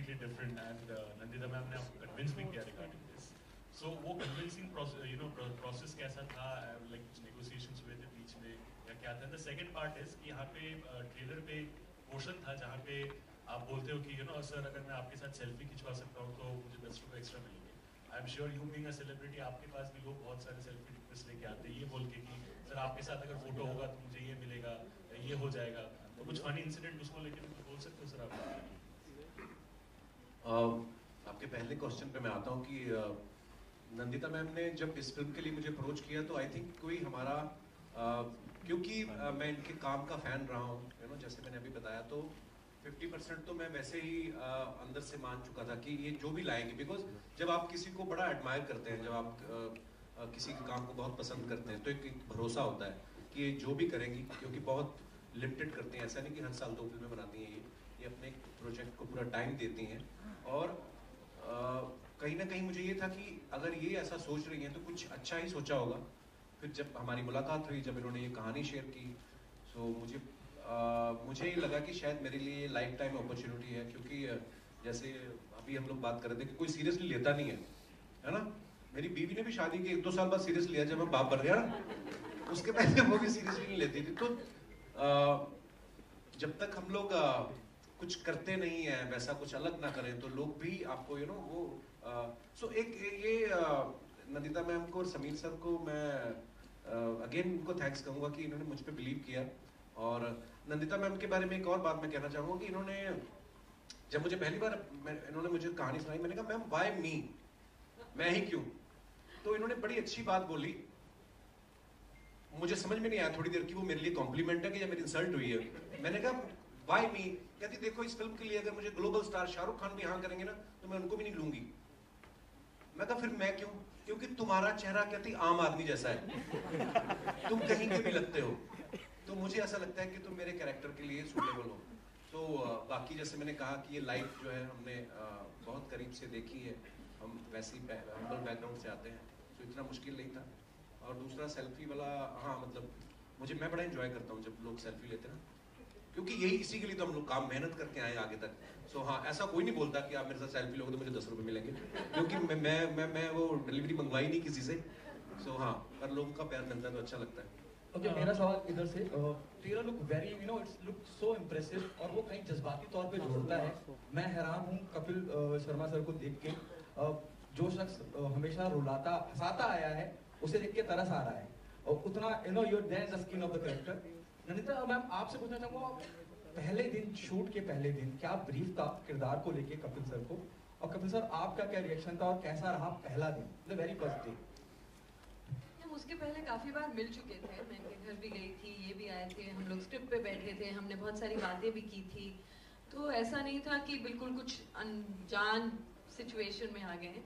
completely different and Nandita ma'am ने आपको convince भी किया regarding this. So वो convincing process कैसा था, like कुछ negotiations हुए थे बीच में या क्या था? The second part is कि यहाँ पे trailer पे portion था जहाँ पे आप बोलते हो कि सर अगर मैं आपके साथ सेल्फी खिंचवा सकता हूँ तो मुझे 10 रुपये एक्स्ट्रा मिलेंगे. I am sure you being a celebrity आपके पास भी लोग बहुत सारे सेल्फी रिक्वेस्ट लेके आते हैं ये बोल के कि सर आपके साथ अगर फोटो होगा तो मुझे ये मिलेगा, ये हो जाएगा. तो कुछ फनी इंसिडेंट उसको लेके भी बोल सकते हो सर आप? आपके पहले क्वेश्चन पे मैं आता हूँ कि नंदिता मैम ने जब इस फिल्म के लिए मुझे अप्रोच किया तो आई थिंक कोई हमारा क्योंकि मैं इनके काम का फैन रहा हूँ जैसे मैंने अभी बताया तो 50% तो मैं वैसे ही अंदर से मान चुका था कि ये जो भी लाएंगे, बिकॉज जब आप किसी को बड़ा एडमायर करते हैं, जब आप किसी के काम को बहुत पसंद करते हैं तो एक भरोसा होता है कि ये जो भी करेंगी, क्योंकि बहुत लिमिटेड करते हैं, ऐसा नहीं कि हर साल 2 फिल्में बनाती हैं ये अपने प्रोजेक्ट को पूरा टाइम देती हैं. और कहीं ना कहीं मुझे ये था कि अगर ये ऐसा सोच रही हैं तो कुछ अच्छा ही सोचा होगा. फिर जब हमारी मुलाकात हुई, जब इन्होंने ये कहानी शेयर की, सो मुझे ये लगा कि शायद मेरे लिए लाइफ टाइम अपॉर्चुनिटी है, क्योंकि जैसे अभी हम लोग बात कर रहे थे कि कोई सीरियसली लेता नहीं है ना. मेरी बीवी ने भी शादी के 1-2 साल बाद सीरियस लिया जब मैं बाप बन गया ना, उसके पहले वो भी सीरियसली नहीं लेती थी. तो जब तक हम लोग कुछ करते नहीं है, वैसा कुछ अलग ना करें, तो लोग भी आपको वो सो एक ये नंदिता मैम को और समीर सर को मैं अगेन उनको थैंक्स कहूँगा कि इन्होंने मुझ पर बिलीव किया. और नंदिता मैम के बारे में एक और बात मैं कहना चाहूँगा कि इन्होंने जब मुझे पहली बार इन्होंने मुझे कहानी सुनाई, मैंने कहा मैम व्हाई मी, मैं ही क्यों? तो इन्होंने बड़ी अच्छी बात बोली, मुझे समझ में नहीं आया थोड़ी देर की वो मेरे लिए कॉम्प्लीमेंट है कि या मेरी इंसल्ट हुई है. मैंने कहा व्हाई मी? कहती देखो इस फिल्म के लिए अगर मुझे ग्लोबल स्टार शाहरुख खान भी हाँ करेंगे ना तो मैं उनको भी नहीं लूंगी. मैं कहा फिर मैं क्यों? क्योंकि तुम्हारा चेहरा कहती आम आदमी जैसा है, तुम कहीं के भी लगते हो, तो मुझे ऐसा लगता है कि तुम मेरे कैरेक्टर के लिए सूटेबल हो. तो बाकी जैसे मैंने कहा कि ये लाइफ जो है हमने बहुत करीब से देखी है, हम वैसे ही हम्बल बैकग्राउंड से आते हैं, तो इतना मुश्किल नहीं था. और दूसरा सेल्फी वाला, हाँ मतलब मैं बड़ा एंजॉय करता हूँ जब लोग सेल्फी लेते हैं ना, क्योंकि यही इसी के लिए तो हम लोग काम मेहनत करके आए आगे तक. सो हाँ, ऐसा कोई नहीं बोलता कि आप मेरे साथ सेल्फी लोगे तो मुझे 10 रुपये मिलेंगे, क्योंकि मैं वो डिलीवरी मंगवाई नहीं किसी से. सो हाँ, पर लोगों का प्यार मिलता है तो अच्छा लगता है. ओके, मेरा सवाल इधर से, trailer look very it's look so impressive और वो कहीं जज्बाती तौर पे जोड़ता है. मैं हैरान हूँ कपिल शर्मा सर को देख के. जो शख्स हमेशा रुलाता हंसाता आया है उसे देख के तरस आ रहा है, और उतना you're there in the skin of the character. Nandita ma'am, आपसे पूछना चाहूँगा, पहले दिन, शूट के पहले दिन क्या ब्रीफ था किरदार को लेके कपिल सर को, और कपिल सर आपका क्या रिएक्शन था और कैसा रहा पहला दिन, द वेरी फर्स्ट डे? उसके पहले काफ़ी बार मिल चुके थे, मैं इनके घर भी गई थी, ये भी आए थे, हम लोग स्क्रिप्ट पे बैठे थे, हमने बहुत सारी बातें भी की थी. तो ऐसा नहीं था कि बिल्कुल कुछ अनजान सिचुएशन में आ गए.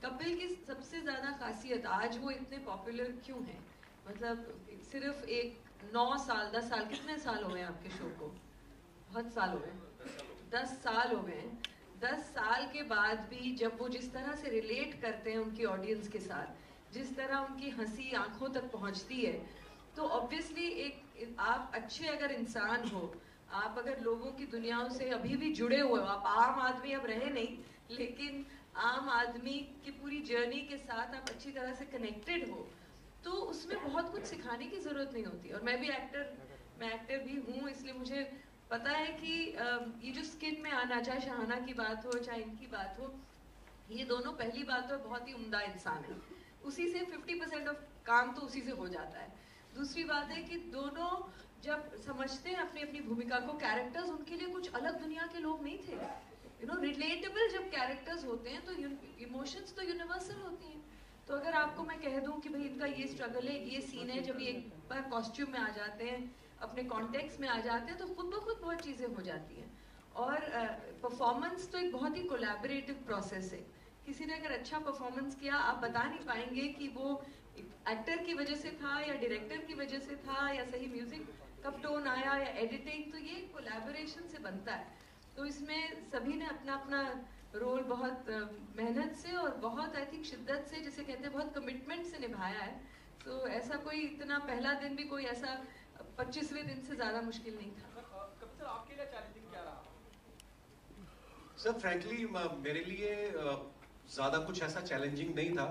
कपिल की सबसे ज़्यादा खासियत, आज वो इतने पॉपुलर क्यों हैं, मतलब सिर्फ 9 साल 10 साल, कितने साल हो गए आपके शो को? बहुत साल हो गए, 10 साल हो गए. 10 साल के बाद भी जब वो जिस तरह से रिलेट करते हैं उनकी ऑडियंस के साथ, जिस तरह उनकी हंसी आंखों तक पहुंचती है, तो ऑब्वियसली एक आप अच्छे अगर इंसान हो, आप अगर लोगों की दुनियाओं से अभी भी जुड़े हुए हो, आप आम आदमी अब रहे नहीं, लेकिन आम आदमी की पूरी जर्नी के साथ आप अच्छी तरह से कनेक्टेड हो, तो उसमें बहुत कुछ सिखाने की ज़रूरत नहीं होती. और मैं एक्टर भी हूँ, इसलिए मुझे पता है कि ये जो स्किन में आना, चाहे शहाना की बात हो चाहे इनकी बात हो, ये दोनों पहली बात तो बहुत ही उम्दा इंसान है, उसी से 50% ऑफ काम तो उसी से हो जाता है. दूसरी बात है कि दोनों जब समझते हैं अपनी अपनी भूमिका को, कैरेक्टर्स उनके लिए कुछ अलग दुनिया के लोग नहीं थे. रिलेटेबल जब कैरेक्टर्स होते हैं तो इमोशंस तो यूनिवर्सल होती हैं. तो अगर आपको मैं कह दूं कि भाई इनका ये स्ट्रगल है, ये सीन है, जब ये एक बार कॉस्ट्यूम में आ जाते हैं, अपने कॉन्टेक्स्ट में आ जाते हैं, तो खुद ब खुद बहुत चीज़ें हो जाती हैं. और परफॉर्मेंस तो एक बहुत ही कोलैबोरेटिव प्रोसेस है. किसी ने अगर अच्छा परफॉर्मेंस किया, आप बता नहीं पाएंगे कि वो एक्टर की वजह से था या डायरेक्टर की वजह से था या सही म्यूजिक कब टोन आया या एडिटिंग. तो ये कोलैबोरेशन से बनता है. तो इसमें सभी ने अपना अपना रोल बहुत मेहनत से और बहुत आई थिंक शिद्दत से, जिसे कहते हैं बहुत कमिटमेंट से निभाया है. तो ऐसा कोई इतना पहला दिन भी कोई ऐसा 25वें दिन से ज़्यादा मुश्किल नहीं था. कपिल सर, आपके लिए चैलेंजिंग क्या रहा? सर फ्रैंकली मेरे लिए ज़्यादा कुछ ऐसा चैलेंजिंग नहीं था,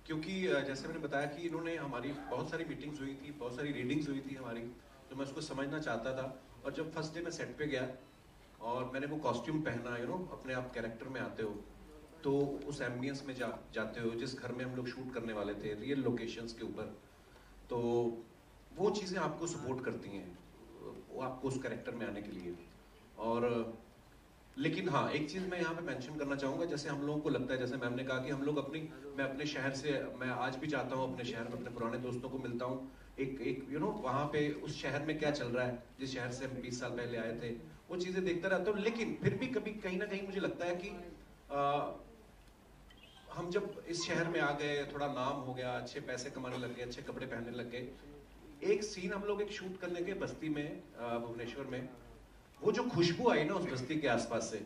क्योंकि जैसे मैंने बताया कि इन्होंने हमारी बहुत सारी मीटिंग्स हुई थी, बहुत सारी रीडिंग्स हुई थी हमारी, तो मैं उसको समझना चाहता था। और जब फर्स्ट डे मैं सेट पे गया और मैंने वो कॉस्ट्यूम पहना, अपने आप कैरेक्टर में आते हो, तो उस एम्बियंस में जाते हो जिस घर में हम लोग शूट करने वाले थे, रियल लोकेशंस के ऊपर, तो वो चीज़ें आपको सपोर्ट करती हैं, वो आपको उस कैरेक्टर में आने के लिए। और लेकिन हाँ, एक चीज़ मैं यहाँ पे मेंशन करना चाहूँगा, जैसे हम लोगों को लगता है, जैसे मैम ने कहा कि हम लोग मैं अपने शहर से, मैं आज भी जाता हूँ अपने शहर में, अपने पुराने दोस्तों को मिलता हूँ, एक वहाँ पे उस शहर में क्या चल रहा है, जिस शहर से हम 20 साल पहले आए थे, वो चीज़ें देखता रहता हूँ। लेकिन फिर भी कभी कहीं ना कहीं मुझे लगता है कि हम जब इस शहर में आ गए, थोड़ा नाम हो गया, अच्छे पैसे कमाने लग गए, अच्छे कपड़े पहनने लग गए, एक सीन हम लोग एक शूट करने के बस्ती में, भुवनेश्वर में, वो जो खुशबू आई ना उस बस्ती के आसपास से,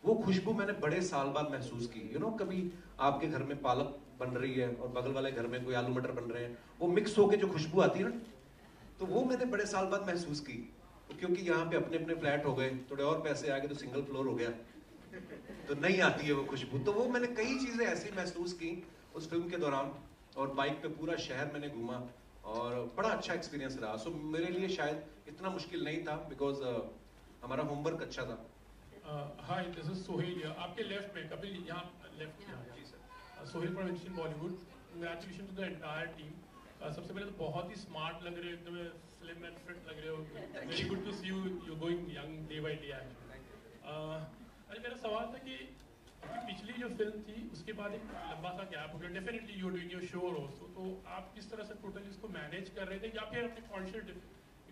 वो खुशबू मैंने बड़े साल बाद महसूस की। कभी आपके घर में पालक बन रही है और बगल वाले घर में कोई आलू मटर बन रहे हैं, वो मिक्स होके जो खुशबू आती है ना, तो वो मैंने बड़े साल बाद महसूस की। क्योंकि यहाँ पे अपने अपने फ्लैट हो गए, थोड़े और पैसे आ गए तो सिंगल फ्लोर हो गया, तो नहीं आती है वो खुशबू। तो वो मैंने कई चीजें ऐसी महसूस की उस फिल्म के दौरान, और बाइक पे पूरा शहर मैंने घूमा और बड़ा अच्छा एक्सपीरियंस रहा। सो मेरे लिए शायद इतना मुश्किल नहीं था, बिकॉज हमारा होमवर्क अच्छा था। Hi, this is Sohail. आपके लेफ्ट में कपिल, यहाँ लेफ्ट में। जी sir. Sohail from Indian Bollywood. Congratulation to the entire team. सबसे पहले तो बहुत ही स्मार्ट लग रहे हो, एकदम स्लिम एंड फिट लग रहे हो। Very good to see you going young day by day actually. अरे मेरा सवाल था कि आपकी पिछली जो फिल्म थी उसके बाद एक लंबा सा गैप हो गया। Definitely you are doing your show also, तो आप किस तरह से टोटली इसको मैनेज कर रहे थे, या फिर अपने कॉन्शियस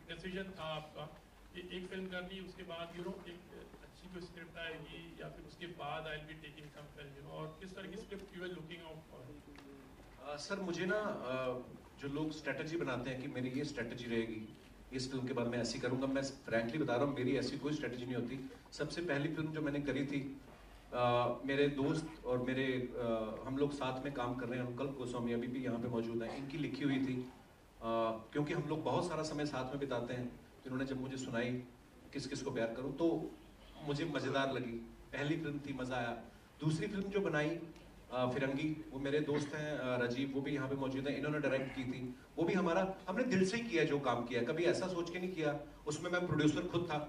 डिसीजन था आपका कि एक फिल्म करनी, उसके बाद एक अच्छी कोई स्क्रिप्ट आएगी, या फिर उसके बाद I will be taking some film, और किस तरह की script you are looking out for? Sir मुझे ना जो लोग स्ट्रेटजी बनाते हैं कि मेरी ये स्ट्रेटजी रहेगी, इस फिल्म के बाद मैं ऐसी करूंगा, मैं फ्रैंकली बता रहा हूँ, मेरी ऐसी कोई स्ट्रेटजी नहीं होती। सबसे पहली फिल्म जो मैंने करी थी, मेरे दोस्त और मेरे हम लोग साथ में काम कर रहे हैं, अंकल गोस्वामी अभी भी यहाँ पे मौजूद हैं, इनकी लिखी हुई थी। क्योंकि हम लोग बहुत सारा समय साथ में बिताते हैं, इन्होंने जब मुझे सुनाई किस किस को प्यार करूं, तो मुझे मज़ेदार लगी। पहली फिल्म थी, मज़ा आया। दूसरी फिल्म जो बनाई फिरंगी, वो मेरे दोस्त हैं राजीव, वो भी यहाँ पे मौजूद हैं, इन्होंने डायरेक्ट की थी। वो भी हमने दिल से ही किया जो काम किया, कभी ऐसा सोच के नहीं किया। उसमें मैं प्रोड्यूसर खुद था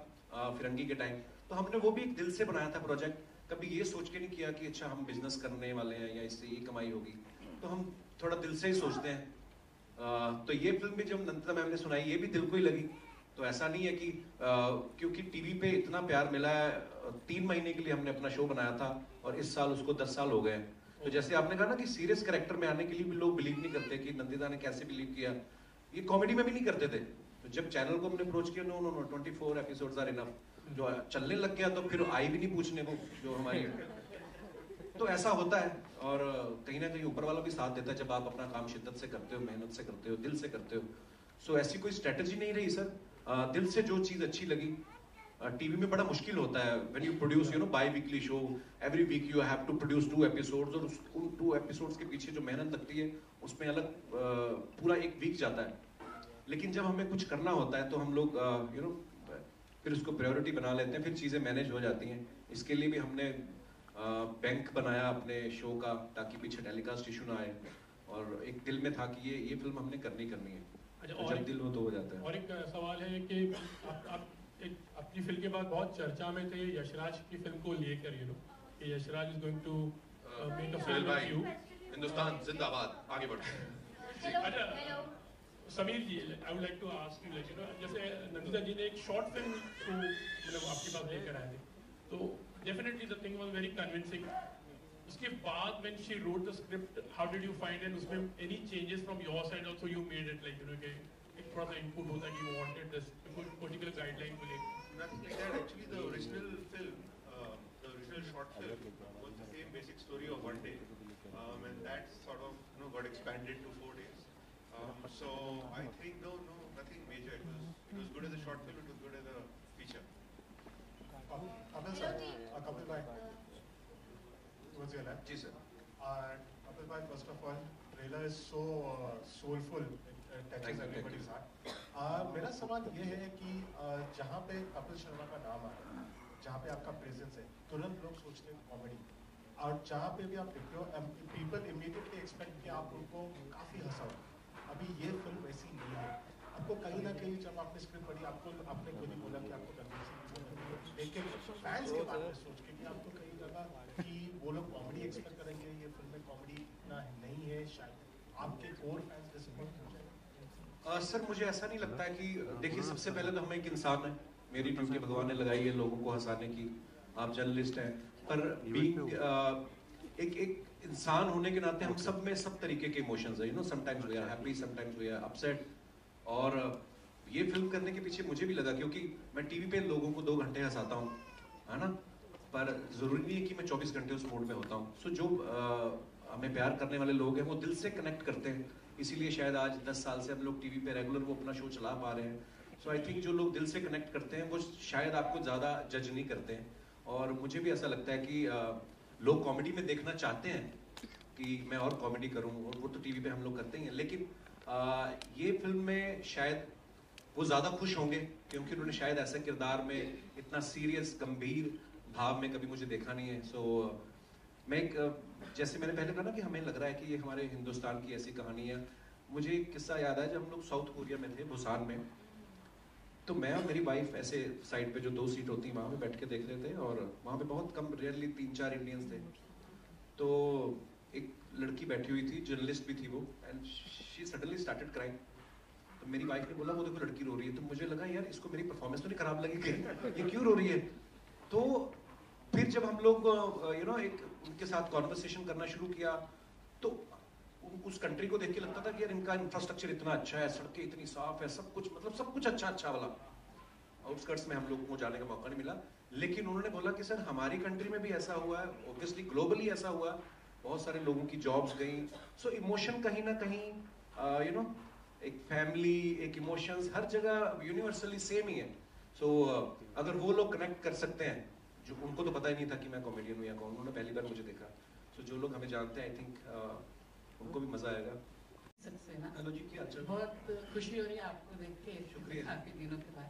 फिरंगी के टाइम, तो हमने वो भी एक दिल से बनाया था प्रोजेक्ट। कभी ये सोच के नहीं किया कि अच्छा हम बिजनेस करने वाले हैं या इससे ये कमाई होगी, तो हम थोड़ा दिल से ही सोचते हैं। तो ये फिल्म भी जब नंदिता मैम ने सुनाई, ये भी दिल को ही लगी। तो ऐसा नहीं है कि क्योंकि टीवी पे इतना प्यार मिला है, 3 महीने के लिए हमने अपना शो बनाया था और इस साल उसको 10 साल हो गए। तो जैसे आपने कहा ना कि सीरियस कैरेक्टर में आने के लिए भी लोग बिलीव नहीं करते कि नंदिता ने कैसे बिलीव किया, ये कॉमेडी में भी नहीं करते थे। तो जब चैनल को हमने अप्रोच किया, नो 24 एपिसोड्स आर इनफ, जो चलने लग गया तो फिर आई भी नहीं पूछने को जो हमारी तो ऐसा होता है। और कहीं ना कहीं ऊपर वाला भी साथ देता है जब आप अपना काम शिद्दत से करते हो, मेहनत से करते हो, दिल से करते हो। सो ऐसी कोई स्ट्रेटजी नहीं रही सर, दिल से जो चीज अच्छी लगी। टीवी में बड़ा मुश्किल होता है, when you produce biweekly show, every week you have to produce 2 episodes, और उन 2 एपिसोड्स के पीछे जो मेहनत लगती है उसमें अलग पूरा एक वीक जाता है। लेकिन जब हमें कुछ करना होता है तो हम लोग फिर उसको प्रायोरिटी बना लेते हैं, फिर चीज़ें मैनेज हो जाती हैं। इसके लिए भी हमने बैंक बनाया अपने शो का, ताकि पीछे टेलीकास्ट इशू ना आए, और एक दिल में था कि ये फिल्म हमने करनी है। अच्छा, तो जब दिल हो तो हो जाता है। और एक सवाल है कि आप अपनी फिल्म के बाद बहुत चर्चा में थे यशराज की फिल्म को लेकर, कि Yashraj is going to make a film with you. Hindustan जिंदाबाद, आगे बढ़ो। अच्छा Sameer ji, I would like to ask you, जैसे नंदिता जी ने एक शॉर्ट फिल्म को आपके पास लेकर आए थे, तो definitely the thing was very convincing. उसके बाद when she wrote the script, how did you find, and उसमें any changes from your side also you made it, like एक थोड़ा सा इनपुट होता है कि you wanted this particular guideline को लेकर? Nothing like that. Actually, the original film, the original short film, was the same basic story of one day, and that sort of got expanded to 4 days. So I think no, nothing major. It was good as a short film. It was good as a feature. Kapil sir, Kapil bhai, what's your name? जी sir. Kapil bhai, first of all, trailer is so soulful. It touches everybody's heart. मेरा सवाल ये है कि जहाँ पे कपिल शर्मा का नाम आया, जहाँ पे आपका प्रेजेंस है तुरंत लोग सोचते हैं कॉमेडी, और जहाँ पे भी आप देखते हो पीपल इमीडिएटली एक्सपेक्ट कि आप उनको काफ़ी हंसाओ। अभी ये फिल्म वैसी नहीं है। आपको कहीं ना कहीं जब आपने स्क्रिप्ट पढ़ी, आपने खुद ही बोला कि आपको कन्विंसिंग, लेकिन फैंस के बारे में सोच के कि आपको कहीं लगा कि वो लोग कॉमेडी एक्सपेक्ट करेंगे, ये फिल्म में कॉमेडी इतना नहीं है, शायद आपके कोर फैंस डिसअपॉइंट हो जाएंगे। सर मुझे ऐसा नहीं लगता है कि देखिए, सबसे पहले तो हम एक इंसान है, मेरी ड्यूटी भगवान ने लगाई है लोगों को हंसाने की, आप जर्नलिस्ट हैं, पर बीइंग एक इंसान होने के नाते हम सब में सब तरीके के इमोशंस है, sometimes we are happy, sometimes we are upset. और ये फिल्म करने के पीछे मुझे भी लगा, क्योंकि मैं टीवी पे लोगों को 2 घंटे हंसाता हूँ, है ना, पर जरूरी नहीं है कि मैं 24 घंटे उस मोड में होता हूँ। सो जो हमें प्यार करने वाले लोग हैं वो दिल से कनेक्ट करते हैं, इसीलिए शायद आज 10 साल से हम लोग टीवी पे रेगुलर वो अपना शो चला पा रहे हैं। सो आई थिंक जो लोग दिल से कनेक्ट करते हैं वो शायद आपको ज़्यादा जज नहीं करते हैं। और मुझे भी ऐसा लगता है कि लोग कॉमेडी में देखना चाहते हैं कि मैं और कॉमेडी करूं, और वो तो टीवी पे हम लोग करते ही हैं, लेकिन ये फिल्म में शायद वो ज़्यादा खुश होंगे, क्योंकि उन्होंने शायद ऐसे किरदार में इतना सीरियस गंभीर भाव में कभी मुझे देखा नहीं है। सो मैं जैसे मैंने पहले कहा ना कि हमें लग रहा है कि ये हमारे हिंदुस्तान की ऐसी कहानी है। मुझे एक किस्सा याद है, जब हम लोग साउथ कोरिया में थे, बुसान में, तो मैं और मेरी वाइफ ऐसे साइड पे जो 2 सीट होती वहाँ पे बैठ के देख रहे थे, और वहाँ पे बहुत कम, रेयरली 3-4 इंडियंस थे। तो एक लड़की बैठी हुई थी, जर्नलिस्ट भी थी वो, and she suddenly started crying. तो मेरी वाइफ ने बोला वो देखो लड़की रो रही है। तो मुझे लगा यार इसको मेरी परफॉर्मेंस तो नहीं खराब लगी कि ये क्यों रो रही है। तो फिर जब हम लोग एक उनके साथ कॉन्वर्सेशन करना शुरू किया, तो उस कंट्री को देख के लगता था कि यार इनका इंफ्रास्ट्रक्चर इतना अच्छा है, सड़कें इतनी साफ है, सब कुछ, मतलब सब कुछ अच्छा वाला। आउटस्कर्ट्स में हम लोगों को जाने का मौका नहीं मिला, लेकिन उन्होंने बोला कि सर हमारी कंट्री में भी ऐसा हुआ है, ऑब्वियसली ग्लोबली ऐसा हुआ, बहुत सारे लोगों की जॉब्स गई। सो इमोशन कहीं ना कहीं एक फैमिली, एक इमोशंस हर जगह यूनिवर्सली सेम ही है। सो अगर वो लोग कनेक्ट कर सकते हैं, जो उनको तो पता ही नहीं था कि मैं कॉमेडियन हूँ या कौन, उन्होंने पहली बार मुझे देखा। सो जो लोग हमें जानते हैं, आई थिंक उनको भी मजा आएगा। हेलो जी, क्या अच्छा, बहुत खुशी हो रही है आपको देख के, शुक्रिया। काफी दिनों के बाद।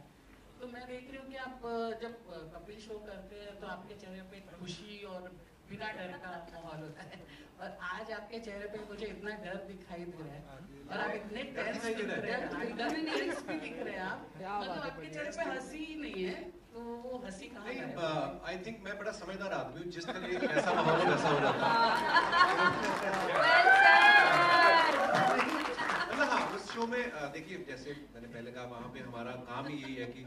तो मैं देख रही हूँ कि आप जब कपिल शो करते हैं तो आपके चेहरे पे खुशी और बिना डर का माहौल होता है, और आज आपके चेहरे पे मुझे इतना डर दिखाई दे रहा है, और आप इतने टेंस दिख रहे हैं, टेंस भी दिख रहे हैं आप, मतलब आपके चेहरे पे हंसी ही नहीं है, तो वो हंसी कहाँ है? आई थिंक मैं बड़ा समझदार आदमी हूँ, जिस तरह ऐसा माहौल वैसा हो जाता है। हाँ, उस शो में देखिए, जैसे मैंने पहले कहा, वहाँ पे हमारा काम ही यही है कि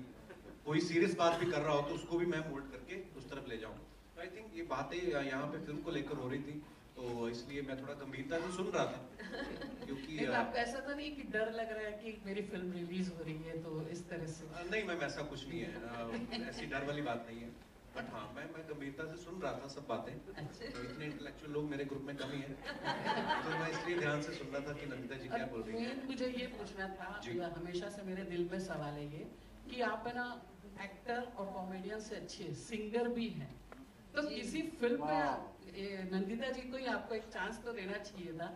कोई सीरियस बात भी कर रहा हो तो उसको भी मैं मोल्ड करके उस तरफ ले जाऊँ। तो आई थिंक ये बातें यहाँ पे फिल्म को लेकर हो रही थी, तो इसलिए मैं थोड़ा गंभीरता से सुन रहा था, क्योंकि आपको ऐसा तो नहीं कि डर लग रहा है कि मेरी फिल्म रिलीज हो रही है, तो इस तरह से? नहीं मैम, ऐसा कुछ नहीं है, ऐसी डर वाली बात नहीं है, बट हाँ मैं गंभीरता से सुन रहा था सब बातें। तो इतने इंटेलेक्चुअल लोग मेरे ग्रुप में कम ही है, तो मैं इसलिए ध्यान से सुन रहा था कि नंदिता जी क्या बोल रही है। मुझे ये पूछना था, हमेशा से मेरे दिल में सवाल है ये कि आप है ना एक्टर और कॉमेडियन से अच्छे सिंगर भी हैं, तो किसी फिल्म में नंदिता जी को ही आपको एक चांस तो देना चाहिए था।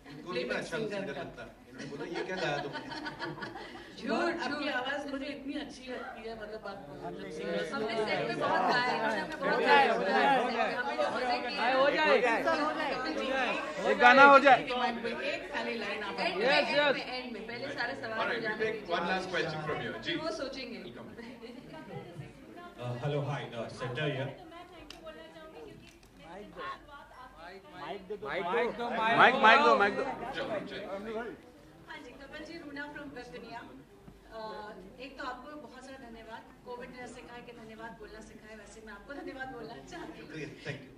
इनको नहीं अच्छा सिंगर लगता, इन्होंने बोला ये क्या गाया तुमने। झूठ, आपकी आवाज मुझे इतनी अच्छी लगती है, मतलब आप हमने सेट पे बहुत गाए, हमने बहुत गाए, एक गाना हो जाए, एक खाली लाइन आप एंड में पहले सारे सवाल हो जाने दीजिए, one last question from you, जी, वो सोचेंगे। Hello, hi, center here. Mic दो। हाँ जी, कपिल जी, रूना फ्रॉम वर्तनिया। एक तो आपको बहुत सारा धन्यवाद, कोविड ने सिखाया कि धन्यवाद बोलना सिखाया, वैसे मैं आपको धन्यवाद बोलना चाहती हूँ।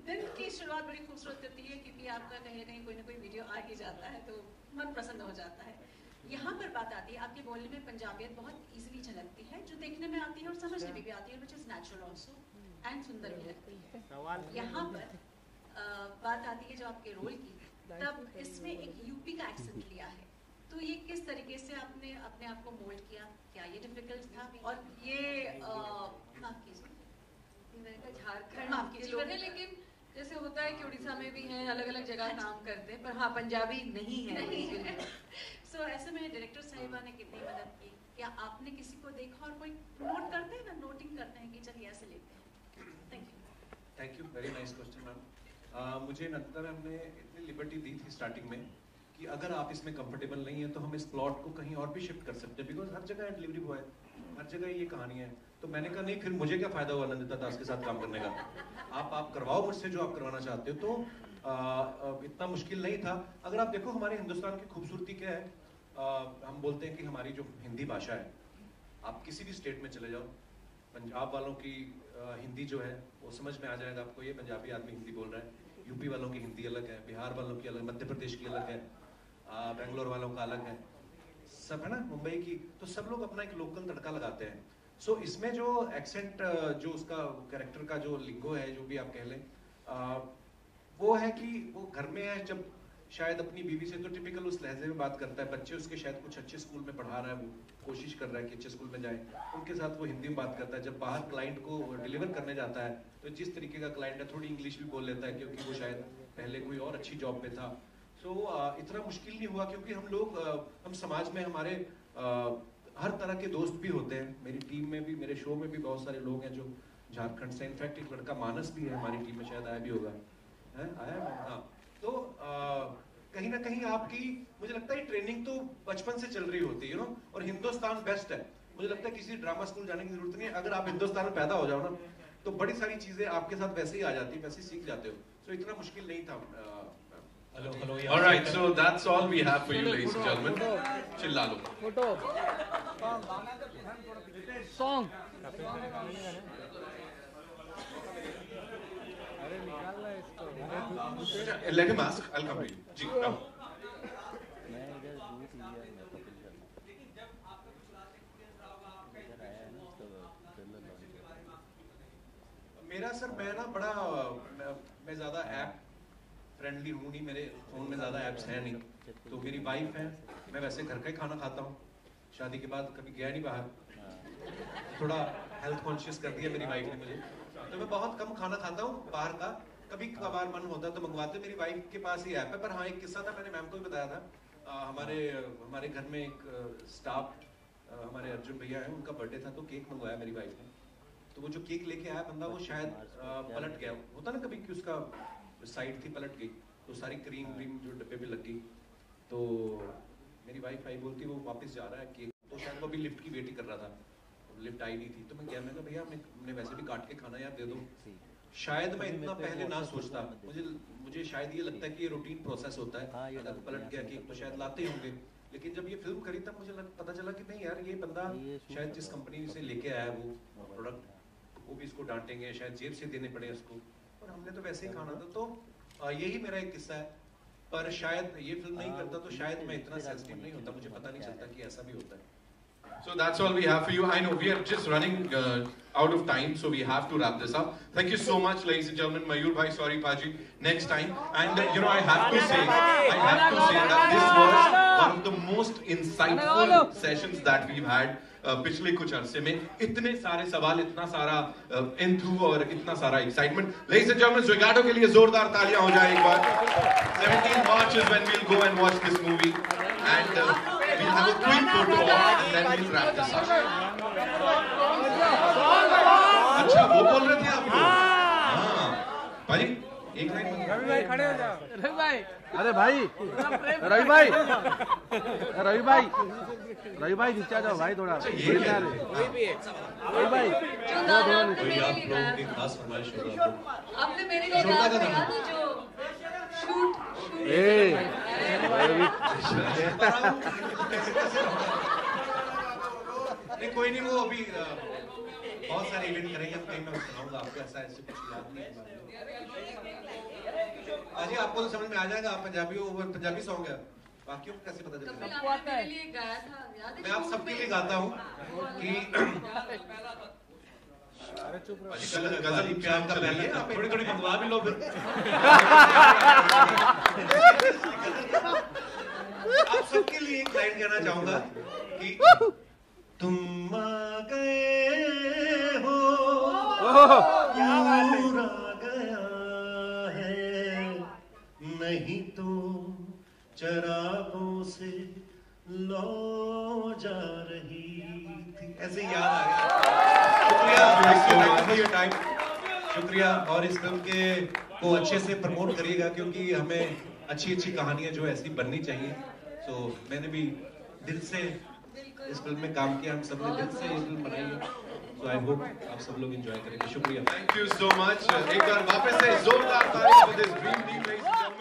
दिन की शुरुआत बड़ी खूबसूरत होती है, क्योंकि आपका कहीं ना कहीं कोई ना कोई वीडियो आ ही जाता है, तो मन प्रसन्न हो जाता है। यहाँ पर बात आती है, आपके बोलने में पंजाबियत बहुत इजीली झलकती है, जो देखने में आती है और समझने में भी आती है, which is natural also and सुंदर भी लगती है। यहाँ पर बात आती है जो आपके रोल की, तब इसमें एक यूपी का एक्सेंट लिया है, तो ये किस तरीके से आपने अपने आप को मोल्ड किया, क्या ये डिफिकल्ट था? और ये माफ कीजिए, झारखंड के लोग हैं, लेकिन जैसे होता है कि उड़ीसा में भी हैं, अलग अलग जगह काम करते हैं, पर हाँ पंजाबी नहीं है। सो ऐसे में डायरेक्टर साहिबा ने कितनी मदद की? क्या आपने किसी को देखा और कोई नोट करते हैं ना, नोटिंग करते हैं कि चलिए ऐसे लेते हैं? Thank you, very nice question ma'am. मुझे नंदिता मैम ने इतनी लिबर्टी दी थी स्टार्टिंग में कि अगर आप इसमें कंफर्टेबल नहीं है तो हम इस प्लॉट को कहीं और भी शिफ्ट कर सकते हैं, बिकॉज हर जगह डिलीवरी बॉय, हर जगह ये कहानी है। तो मैंने कहा नहीं, फिर मुझे क्या फायदा हुआ नंदिता दास के साथ काम करने का। आप करवाओ मुझसे जो आप करवाना चाहते हो। तो इतना मुश्किल नहीं था। अगर आप देखो हमारे हिंदुस्तान की खूबसूरती क्या है, हम बोलते हैं कि हमारी जो हिंदी भाषा है, आप किसी भी स्टेट में चले जाओ, पंजाब वालों की हिंदी जो है वो समझ में आ जाएगा आपको, ये पंजाबी आदमी हिंदी बोल रहा है। यूपी वालों की हिंदी अलग है, बिहार वालों की अलग, मध्य प्रदेश की अलग है, बेंगलोर वालों का अलग है, सब है ना, मुंबई की। तो सब लोग अपना एक लोकल तड़का लगाते हैं। सो इसमें जो एक्सेंट, जो उसका कैरेक्टर का जो लिंगो है, जो भी आप कह लें, वो है कि वो घर में है, जब शायद अपनी बीवी से तो टिपिकल उस लहजे में बात करता है। बच्चे उसके शायद कुछ अच्छे स्कूल में पढ़ा रहा है, वो कोशिश कर रहा है कि अच्छे स्कूल में जाए, उनके साथ वो हिंदी में बात करता है। जब बाहर क्लाइंट को डिलीवर करने जाता है तो जिस तरीके का क्लाइंट है, थोड़ी इंग्लिश भी बोल लेता है, क्योंकि वो शायद पहले कोई और अच्छी जॉब पे था। सो इतना मुश्किल नहीं हुआ, क्योंकि हम लोग, हम समाज में हमारे हर तरह के दोस्त भी होते हैं। मेरी टीम में भी, मेरे शो में भी बहुत सारे लोग हैं जो झारखंड से, इनफैक्ट एक लड़का मानस भी है हमारी टीम में, शायद आया भी होगा, है आया है। हाँ, तो कहीं ना कहीं आपकी, मुझे लगता है ट्रेनिंग तो बचपन से चल रही होती है, और हिंदुस्तान बेस्ट है। मुझे लगता है किसी ड्रामा स्कूल जाने की जरूरत नहीं है। अगर आप हिंदुस्तान में पैदा हो जाओ ना, तो बड़ी सारी चीजें आपके साथ वैसे ही आ जाती है, वैसे ही सीख जाते हो। सो इतना मुश्किल नहीं था। Hello. All right, so that's all we have for you, ladies and gentlemen. चिल्ला लो। Song. Let him ask. I'll come to you. जी, come. मेरा सर, मैं ना बड़ा, मैं ज्यादा ऐप फ्रेंडली हूँ नहीं, मेरे फोन में ज्यादा ऐप्स हैं नहीं। तो मेरी वाइफ है, मैं वैसे घर का ही खाना खाता हूँ, शादी के बाद कभी गया नहीं बाहर। थोड़ा हेल्थ कॉन्शियस कर दिया मेरी वाइफ ने मुझे, तो मैं बहुत कम खाना खाता हूँ बाहर का। कभी कभार मन होता है तो मंगवाते। मेरी वाइफ के पास ही ऐप है। पर हाँ, एक किस्सा था, मैंने मैम को भी बताया था। हमारे घर में एक स्टाफ, हमारे अर्जुन भैया हैं, उनका बर्थडे था, तो केक मंगवाया मेरी वाइफ ने। तो वो जो केक लेके आया बंदा, वो शायद पलट गया, होता ना कभी कि उसका साइड थी पलट गई, तो सारी क्रीम जो डब्बे पे लग गई। तो मेरी वाइफ आई, बोलती वो वापस जा रहा है केक, तो शायद वो अभी लिफ्ट की वेट ही कर रहा था, लिफ्ट आई नहीं थी। तो मैं गया, मैंने कहा भैया हमने वैसे भी काट के खाना यार दे दो। शायद मैं इतना पहले ना सोचता, मुझे शायद ये लगता है कि ये रूटीन प्रोसेस होता है, अगर पलट गया केक तो शायद लाते होंगे। लेकिन जब ये फिल्म करी तब मुझे पता चला कि नहीं यार, ये बंदा शायद जिस कंपनी से लेके आया वो प्रोडक्ट, वो भी इसको डांटेंगे, शायद जेब से देने पड़े उसको, और हमने तो वैसे ही खाना था। तो यही मेरा एक किस्सा है। पर शायद ये फिल्म नहीं करता तो शायद मैं इतना सेंसिटिव नहीं होता, मुझे पता नहीं चलता कि ऐसा भी होता है। So that's all we have for you. I know we are just running out of time, so we have to wrap this up. Thank you so much, ladies and gentlemen. Mayur bhai, sorry Paji, next time. And I have to say that this was one of the most insightful sessions that we've had. पिछले कुछ अरसे में इतने सारे सवाल, इतना सारा enthu और इतना सारा excitement. Ladies and gentlemen, Zogato के लिए जोरदार तालियां हो जाए एक बार। 17 March is when we'll go and watch this movie, and we'll have a quick photo op and then we'll wrap this up. अच्छा, वो बोल रहे थे आपको? हाँ, भाई एक लाइन। रवि भाई खड़े हो जाओ। रवि भाई, अरे भाई, रवि भाई, रवि भाई, रवि भाई नीचे आ जाओ भाई थोड़ा। ये क्या है? रवि भाई, खास फरमाइश होगा आपने मेरे लिए गाया था जो शूट नहीं, कोई नहीं, वो अभी बहुत सारे इवेंट करेंगे, कहीं मैं सुनाऊंगा आपको, ऐसा ऐसे कुछ याद नहीं। अजी आपको तो समझ में आ जाएगा, आप पंजाबी हो, वो पंजाबी सॉन्ग है, बाकियों को कैसे पता चलेगा? मेरे लिए गाया था, याद है? मैं आप सबके लिए गाता हूँ कि गजल प्यार का पहले आप थोड़ी थोड़ी मंगवा भी लो फिर। आप सबके लिए एक लाइन कहना चाहूंगा कि तुम आ गए हो, दूर आ गया है, नहीं तो चरागों से लो जा रही थी। ऐसे याद आ गया। शुक्रिया, टाइम। शुक्रिया, और इस फिल्म के को अच्छे से प्रमोट करिएगा, क्योंकि हमें अच्छी अच्छी कहानियां जो ऐसी बननी चाहिए। सो मैंने भी दिल से इस फिल्म में काम किया, हम सब ने दिल से ये फिल्म बनाई है। सो आई होप आप सब लोग एंजॉय करेंगे। शुक्रिया, थैंक यू सो मच। एक बार वापस से जोरदार तालियां for this dream team, ladies and gentlemen.